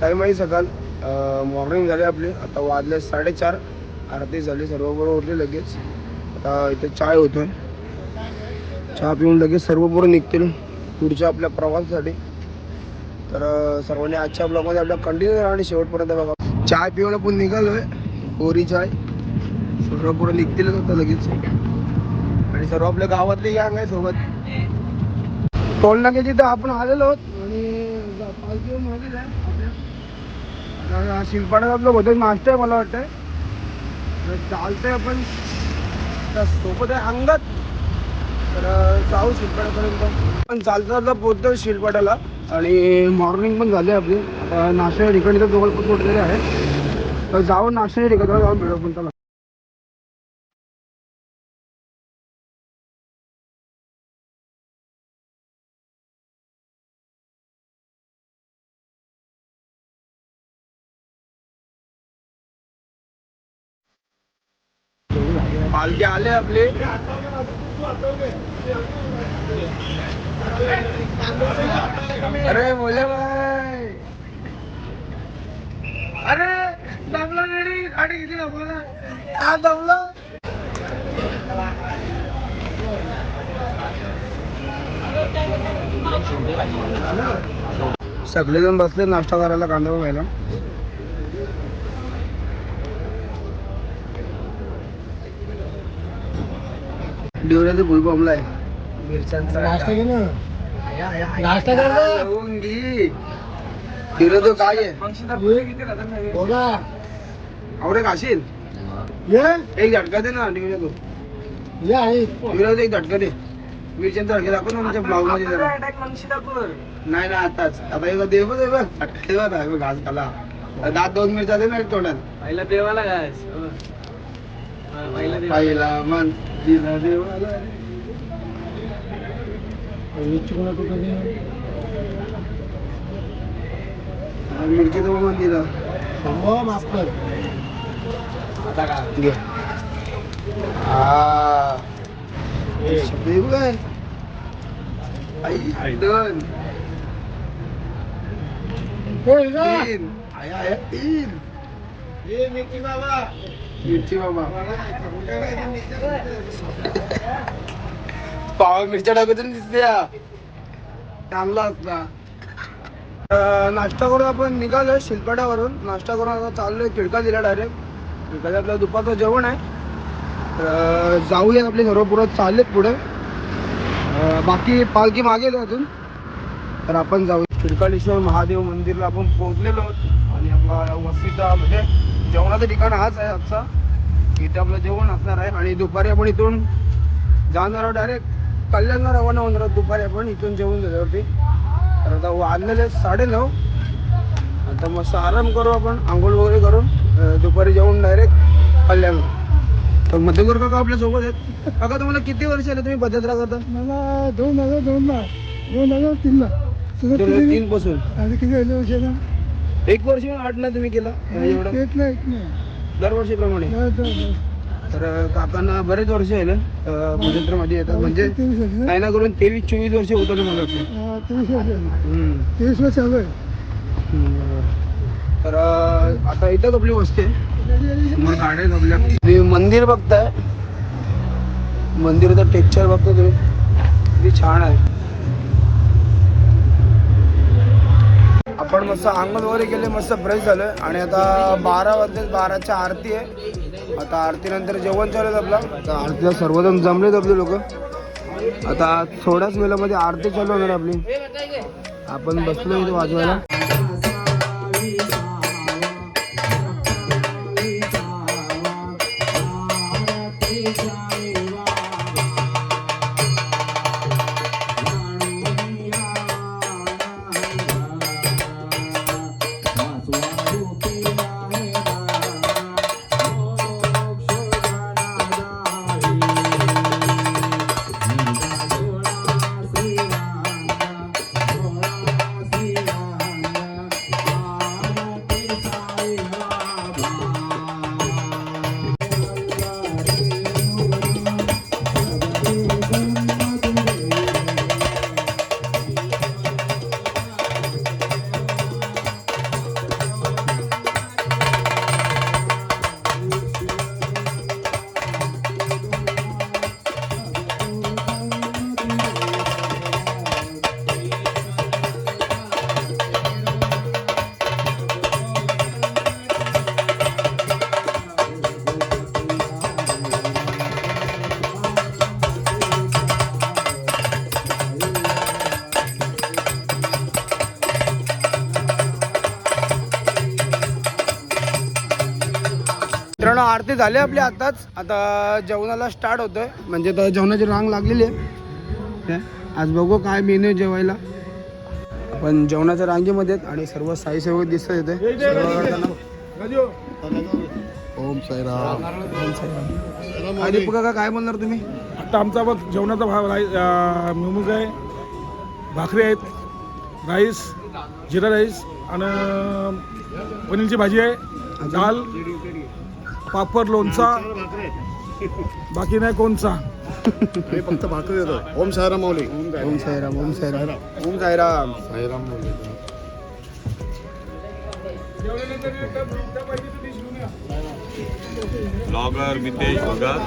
Time आहे सकाळ morning झाली आपली. आता वाजले 4:30. आरती झाली, सर्व पोरं उरली लगेच. आता इथे चाय होतोय, चहा पिऊन लगेच सर्व पोरं निघतील पुढच्या आपल्या प्रवासासाठी. तर सर्वांनी आजच्या ब्लॉगमध्ये आपल्या कंटिन्यू आणि शेवटपर्यंत बघा. चाय पिऊन आपण निघालोय, कोरी चाय. सर्व पोरं निघतीलच आता लगेच आणि सर्व आपल्या गावातली गँग आहे सोबत. टोल नाक्याची तर आपण आलेलो आहोत आणि पालखी मागे आहे आपल्या. शिलपाड्यात आपलं बहुतेक नाश्ता आहे मला वाटतंय. चालतंय आपण सोबत आहे अंगत. तर जाऊ शिलपाड्यापर्यंत. पण चालता पोहोचतो शिलपाड्याला आणि मॉर्निंग पण झाली आपली. आता नाश्त्याच्या ठिकाणी तर जवळ पोहोचलेले आहे. तर जाऊन नाश्त्याच्या ठिकाणी जाऊन भेटू पण त्याला. पालखी आले आपले. अरे बोले भाई, अरे दमला रेडी गाडी किती दाखवला हा दमला. सगळेजण बसले नाश्ता करायला, कांदा खायला. डिवऱ्याचा फुल बॉम्बला आहे मिरच्यांचा. नाश्ता घे ना, नाश्ता कर तो काय आहे आवडे खाशील एक झटका दे ना. डिवऱ्या तो डिवऱ्या एक झटका दे. मिरच्यांचा झटका दाखव ना आमच्या ब्लाऊज मध्ये जरा. नाही ना आताच आता एक दे बघ घास खाला. दात 2 मिरच्या दे ना तोंडात. पहिला देवाला घास, पहिला मन दिला देवाला. मिरची तो मन दिला माफ कर. आता का घे दोन 3 मिरची बाबा. मिरची बाबा पाव मिरच्या टाकून दिसते चांगला असता. नाश्ता करून आपण निघालोय शिलपाड्यावरून. नाश्ता करून आता चाललोय खिडका दिला डायरेक्ट. खिडका आपलं दुपारचं जेवण आहे. तर जाऊयात आपले सर्व पुढं चाललेत पुढे. बाकी पालखी मागेल अजून. तर आपण जाऊ खिडकाळेश्वर महादेव मंदिरला आपण पोहोचलेलो आहोत. आणि आपला वस्तीचा म्हणजे जेवणाचं ठिकाण हाच आहे आजचा. इथे आपलं जेवण असणार आहे आणि दुपारी आपण इथून जाणार आहोत डायरेक्ट कल्याणला रवाना होणार आहोत. दुपारी आपण इथून जेवण झाल्यावरती. तर आता वाजलेले 9:30. आता मस्त आराम करू आपण, आंघोळ वगैरे करून दुपारी जेवण डायरेक्ट कल्याण. तर मध्यकर काका आपल्या सोबत आहेत. काका तुम्हाला किती वर्ष आले तुम्ही पदयात्रा करता? मला 2003 2003 पासून. आणि किती वर्ष? 1 वर्ष 8 ना तुम्ही केला एवढं दरवर्षीप्रमाणे. तर काकांना बरेच वर्ष आहे ना पदयात्रेमध्ये येतात. म्हणजे काही ना करून 23-24 वर्ष होतं मला वाटतं. 23 वर्ष चालू आहे. तर आता इथंच आपली वस्ती आहे. गाड्या आहेत आपल्या. तुम्ही मंदिर बघताय, मंदिराचं टेक्स्चर बघता तुम्ही किती छान आहे. आपण मस्त आंघोळ वगैरे केले, मस्त फ्रेश झालं आणि आता 12 वाजले. 12च्या आरती आहे. आता आरती नंतर जेवण चालू आहे आपला. आता आरतीला सर्वजण जमलेत आपले लोक. आता थोड्याच वेळामध्ये आरती चालू होणार आपली. आपण बसलो इथे वाजवायला. आरती झाली आपली आताच. आता जेवणाला स्टार्ट होतोय, म्हणजे आता जेवणाची रांग लागलेली आहे. आज बघू काय मेन्यू जेवायला. आपण जेवणाच्या रांगेमध्ये आहेत आणि सर्व साई सेवक दिसत येते. ओम साईराम. आणि बघा काय बोलणार तुम्ही? आता आमचा बघ जेवणाचा भाव मेनू आहे. भाकरी आहेत, राईस, जिरा राईस आणि पनीरची भाजी आहे, दाल, पापड, लोणचा, बाकी नाही कोणचा. मी फक्त भाकरी देतो. ओम साईराम माऊली. ओम साईराम. ओम साईराम. ओम साईराम. साईराम माऊली. ब्लॉगर मितेश भगत.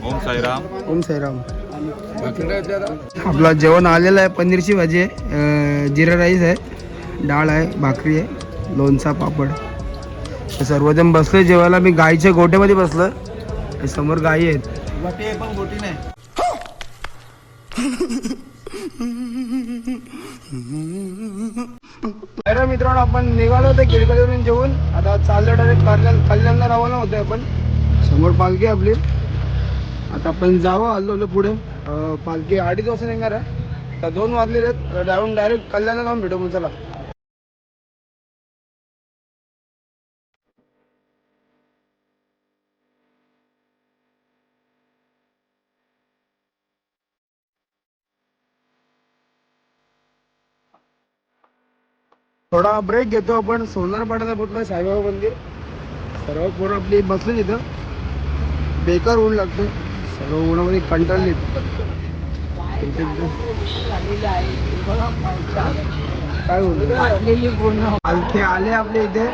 ओम साईराम. ओम साईराम. आपला जेवण आलेलं आहे. पनीरची भाजी आहे, जिरा राईस आहे, डाळ आहे, भाकरी आहे, लोणचा, पापड. हे सर्वजण बसले जेवायला. मी गाईच्या गोट्यामध्ये बसलं. समोर गाई आहेत. अरे मित्रांनो, आपण निघालो होतो किरकलीवरून जेवून. आता चाललो डायरेक्ट कल्याणला रवाना होतोय आपण. समोर पालखी आपली. आता आपण जावं हल्लो पुढे. पालखी 2:30 वाजता निघणार आहे. तर 2 वाजलेले आहेत. डायरेक्ट कल्याणला जाऊन भेटू मग. चला. थोडा ब्रेक घेतो आपण. सोनारपाड्याला पोहोचलो साईबाबा मंदिर. सर्व पोरं आपली बसली तिथं. बेकार ऊन लागतो. सर्व उन्हामध्ये कंटाळले. काय बोलतो? पालखी आले आपल्या इथे.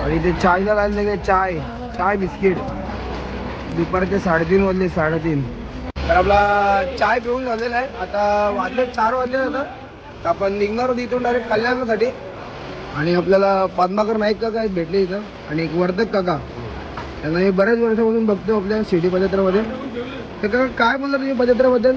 आणि इथे चायला लागले. चाय बिस्किट. दुपारचे 3:30 वाजले. 3:30. तर आपला चाय पिऊन झालेला आहे. आता वाजले 4 वाजले. आता आपण निघणार होतो इथून डायरेक्ट कल्याणासाठी. आणि आपल्याला पद्माकर नाईक काका भेटले इथं आणि एक वर्धक काका. त्यांना मी बऱ्याच वर्षापासून बघतो आपल्या शिर्डी पदयात्रेमध्ये. तर काका काय बोलणार तुम्ही पदयात्रेबद्दल?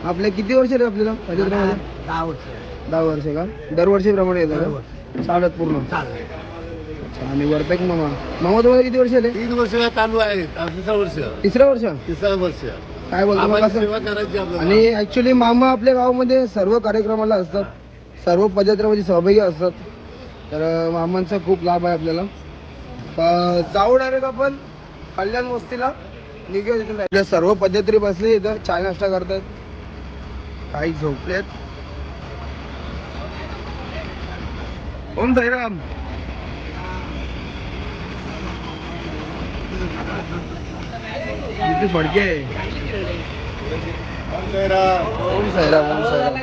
आपल्या किती वर्ष आहेत आपल्याला पदयात्रेमध्ये? 10 वर्ष. 10 वर्ष का? दरवर्षीप्रमाणे येतं का? चालत पूर्ण. अच्छा. आणि वर्धक मामा तुम्हाला किती वर्ष आले? 3 वर्ष चालू आहे. 3रा वर्ष. तिसरं वर्ष. 3रा वर्ष. काय बोलतो मला सेवा करायची आपल्याला. आणि ऍक्च्युली मामा आपल्या गावामध्ये सर्व कार्यक्रमाला असतात. सर्व पदयात्रेमध्ये सहभागी असतात. तर मामांचा खूप लाभ आहे आपल्याला. जाऊ डायरेक्ट आपण कल्याण वस्तीला निघूया तिथून. सर्व पदयात्री बसले इथं. चाय नाश्ता करतात. काही झोपलेत. ओम साईराम. किती फडके आहे. ओम साईराम. ओम साईराम. ओम साईराम.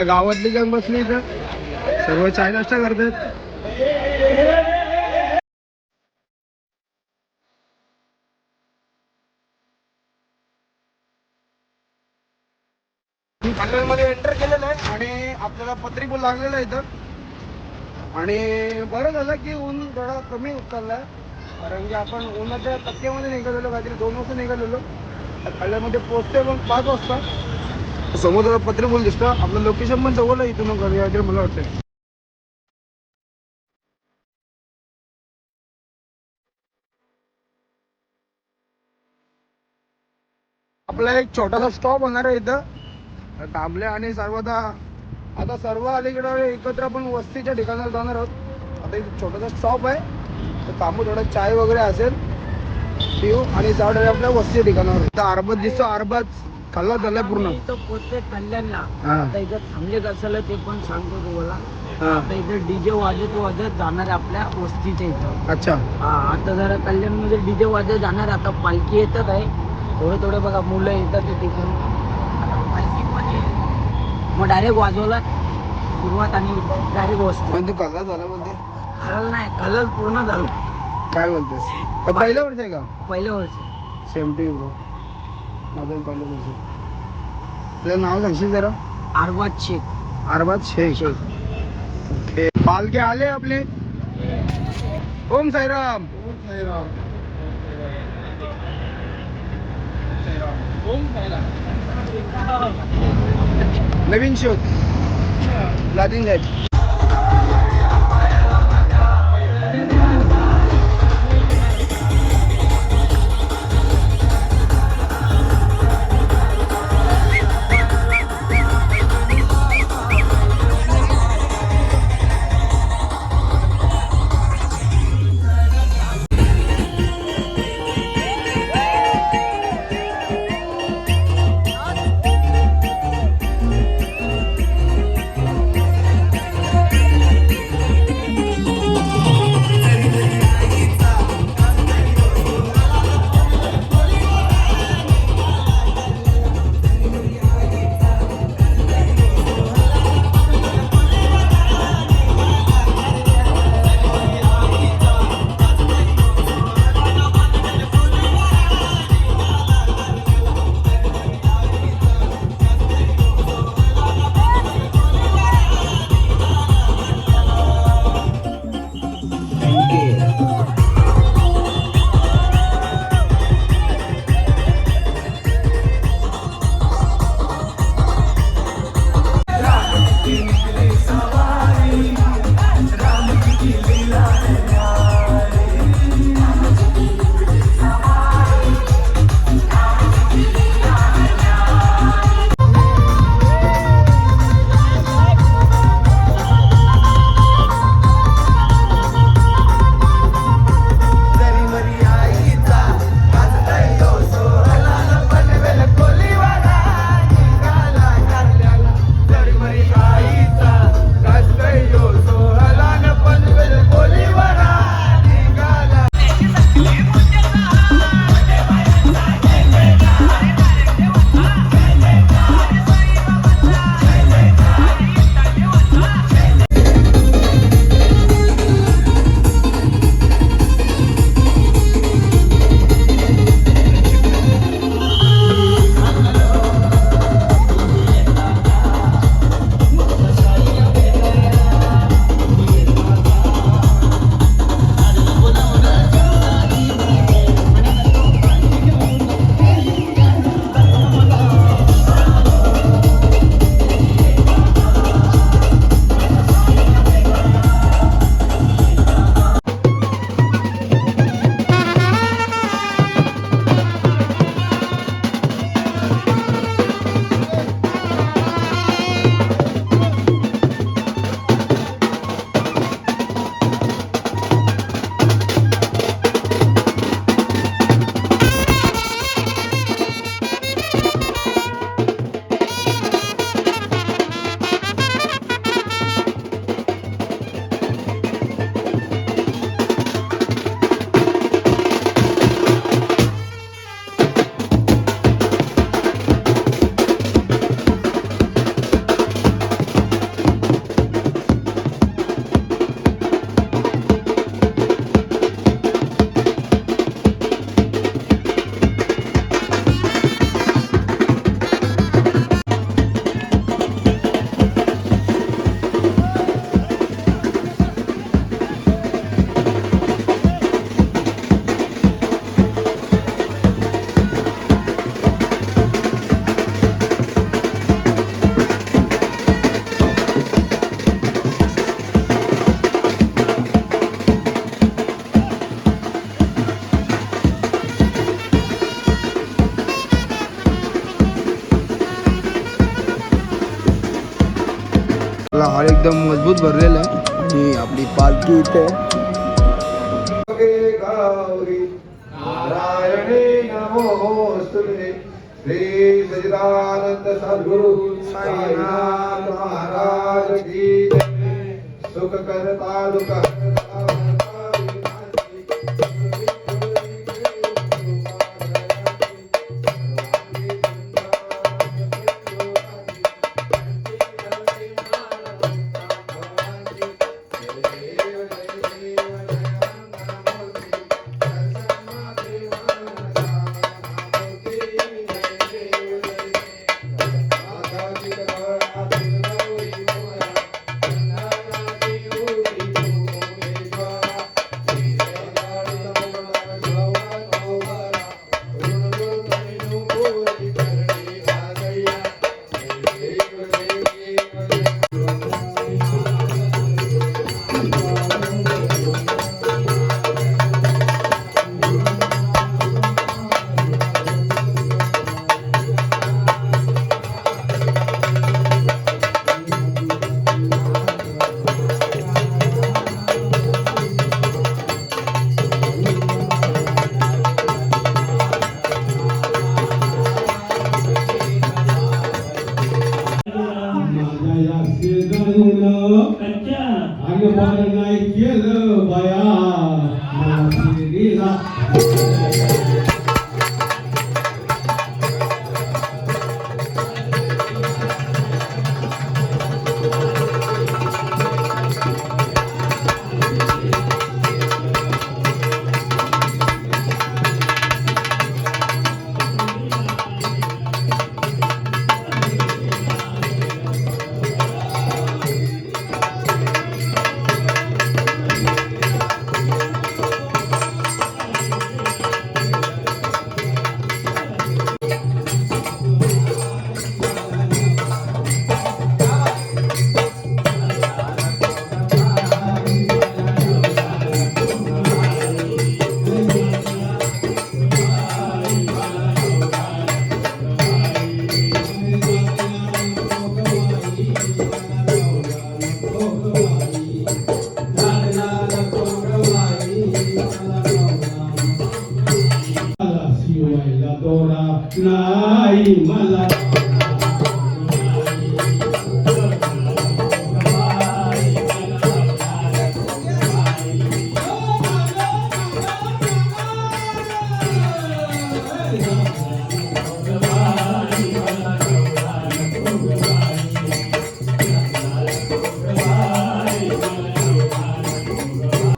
गावातली गंग बसली इथं. सर्व चाय नाश्ता करतात. कल्याणमध्ये एंटर केलेलं आहे आणि आपल्याला पत्रिका लागलेलं आहे इथं. आणि बरं झालं की ऊन थोडा कमी उचललाय. कारण की आपण उन्हाच्या टक्क्यामध्ये निघालेलो. काहीतरी 2 वाजता निघालेलो. कल्याणमध्ये पोहोचतोय पण 5 वाजता. समोर पत्रिका दिसतं. आपलं लोकेशन पण जवळ आहे इथून काहीतरी मला वाटतं. आपला एक छोटासा स्टॉप होणार आहे इथं. थांबले आणि आता सर्व अलीकडे एकत्र आपण वस्तीच्या ठिकाणाला जाणार आहोत. आता इथे छोटासा स्टॉप आहे. तर थांबू. थोडा चाय वगैरे असेल पिऊ आणि जाऊ आपल्या वस्तीच्या ठिकाणावर. इथं अरबत दिसतो. अरबत खाल्ला झालाय पूर्ण. पोहोचते कल्याणला. हा. आता इथं थांबले कशाला ते पण सांगतो तुम्हाला. हा. आता इथं डीजे वाजत जाणार आहे आपल्या वस्तीच्या इथं. अच्छा. हा. आता जरा कल्याणमध्ये डीजे वाजत जाणार. आता पालखी येतात आहे. थोडं बघा मुलं येतात ते तिकडून. आता पालखी पण येईल. मग डायरेक्ट वाजवायला सुरुवात आणि डायरेक्ट वस्ती. पण तू कल्ला झाला म्हणते. कलर नाही, कलर पूर्ण झालं. काय बोलतेस? पहिलं वर्ष आहे का? पहिलं वर्ष. Same to bro. माझं पहिलं वर्ष. तुझं नाव सांगशील जरा? अरबाज शेख. अरबाज शेख. ओके. पालखी आले आपले. ओम साईराम. ओम साईराम. नवीन शोध लादीन साहेब. हॉल एकदम मजबूत भरलेलं आहे आणि आपली पालखी इथे नारायणे नमोस्तुते श्री सच्चिदानंद सद्गुरु साईनाथ महाराज की जय. सुख करता दुख हरता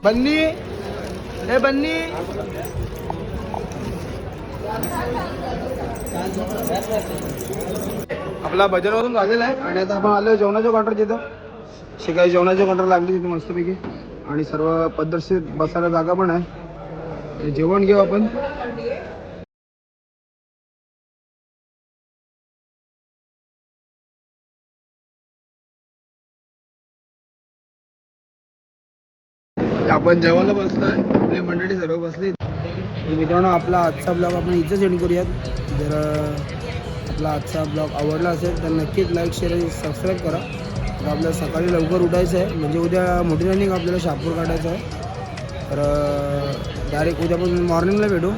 बन्नी ए बन्नी आपला भजन वरून झालेला आहे आणि आता आपण आलो जेवणाच्या काउंटर तिथं शिकाय जेवणाच्या काउंटर लागली तिथे मस्तपैकी आणि सर्व पद्धतशीर बसायला जागा पण आहे. जेवण घेऊ आपण. आपण जेवायला बसलोय, आपली मंडळी सर्व बसली. मित्रांनो आपला आजचा ब्लॉग आपण इथेच एंड करूयात. जर आपला आजचा ब्लॉग आवडला असेल तर नक्कीच लाईक शेअर आणि सबस्क्राईब करा. तर आपल्याला सकाळी लवकर उठायचं आहे म्हणजे उद्या मोठी रनिंग आपल्याला शहापूर काढायचं आहे. तर डायरेक्ट उद्यापासून मॉर्निंगला भेटू.